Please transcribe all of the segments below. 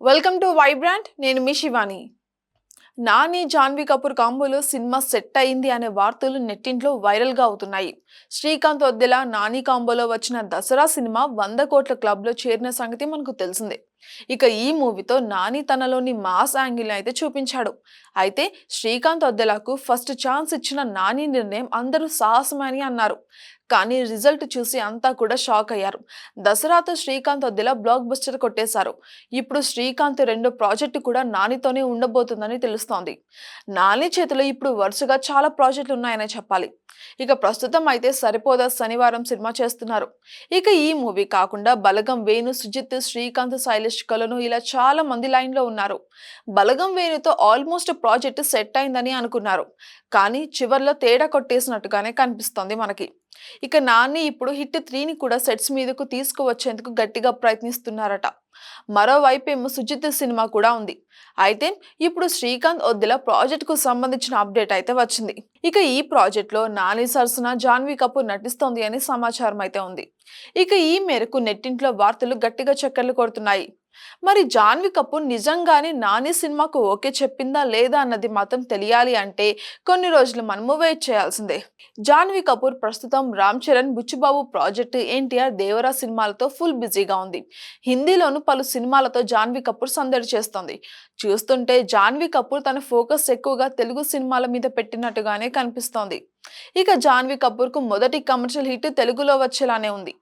Welcome to Vibrant. నేను మీ Shivani. Nani Janhvi Kapoor కాంబోలో cinema set అయింది అనే వార్తలు నెట్టింట్లో వైరల్ గా అవుతున్నాయి. శ్రీకాంత్ వద్దెల నాని కాంబోలో వచ్చిన దసరా సినిమా 100 కోట్ల క్లబ్ లో చేరిన సంగతి మనకు తెలిసిందే. ఇక ఈ మూవీతో నాని తనలోని మాస్ యాంగిల్ అయితే చూపించాడు. అయితే శ్రీకాంత్ వద్దెలకు ఫస్ట్ ఛాన్స్ ఇచ్చిన నాని నిర్ణయం అందరూ సాహసమని అన్నారు. కానీ రిజల్ట్ చూసి అంతా కూడా షాక్ అయ్యారు. దసరాతో శ్రీకాంత్ వద్దెల బ్లాక్ బస్టర్ కొట్టేశారు. ఇప్పుడు శ్రీకాంత్ రెండో ప్రాజెక్టు కూడా నానితోనే ఉండబోతుందని తెలుస్తోంది. నాని చేతిలో ఇప్పుడు వరుసగా చాలా ప్రాజెక్టులు ఉన్నాయనే చెప్పాలి. ఇక ప్రస్తుతం అయితే సరిపోదా శనివారం సినిమా చేస్తున్నారు. ఇక ఈ మూవీ కాకుండా బలగం వేణు, సుజిత్, శ్రీకాంత్, శైలేష్ కలను ఇలా చాలా మంది లైన్ లో ఉన్నారు. బలగం వేణుతో ఆల్మోస్ట్ ప్రాజెక్ట్ సెట్ అయిందని అనుకున్నారు. కానీ చివర్లో తేడా కొట్టేసినట్టుగానే కనిపిస్తోంది మనకి. ఇక నాని ఇప్పుడు హిట్ 3ని కూడా సెట్స్ మీదకు తీసుకువచ్చేందుకు గట్టిగా ప్రయత్నిస్తున్నారట. మరోవైపేమో సుజిత్ సినిమా కూడా ఉంది. అయితే ఇప్పుడు శ్రీకాంత్ వద్దెల ప్రాజెక్ట్ కు సంబంధించిన అప్డేట్ అయితే వచ్చింది. ఇక ఈ ప్రాజెక్ట్ లో నాని సరసన జాన్వీ కపూర్ నటిస్తోంది అని సమాచారం అయితే ఉంది. ఇక ఈ మేరకు నెట్టింట్లో వార్తలు గట్టిగా చక్కర్లు కొడుతున్నాయి. మరి జాన్వీ కపూర్ నిజంగానే నాని సినిమాకు ఓకే చెప్పిందా లేదా అన్నది మాత్రం తెలియాలి అంటే కొన్ని రోజులు మనము వెయిట్ చేయాల్సిందే. జాన్వీ కపూర్ ప్రస్తుతం రామ్ చరణ్, బుచ్చిబాబు ప్రాజెక్టు, ఎన్టీఆర్, దేవరా సినిమాలతో ఫుల్ బిజీగా ఉంది. హిందీలోను పలు సినిమాలతో జాన్వీ కపూర్ సందడి చేస్తోంది. చూస్తుంటే జాన్వీ కపూర్ తన ఫోకస్ ఎక్కువగా తెలుగు సినిమాల మీద పెట్టినట్టుగానే కనిపిస్తోంది. ఇక జాన్వీ కపూర్ కు మొదటి కమర్షియల్ హిట్ తెలుగులో వచ్చేలానే ఉంది.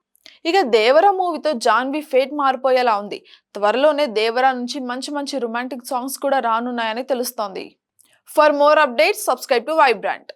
ఇక దేవరా మూవీతో జాన్వీ ఫేట్ మారిపోయేలా ఉంది. త్వరలోనే దేవరా నుంచి మంచి మంచి రొమాంటిక్ సాంగ్స్ కూడా రానున్నాయని తెలుస్తోంది. For more updates subscribe to Vibrant.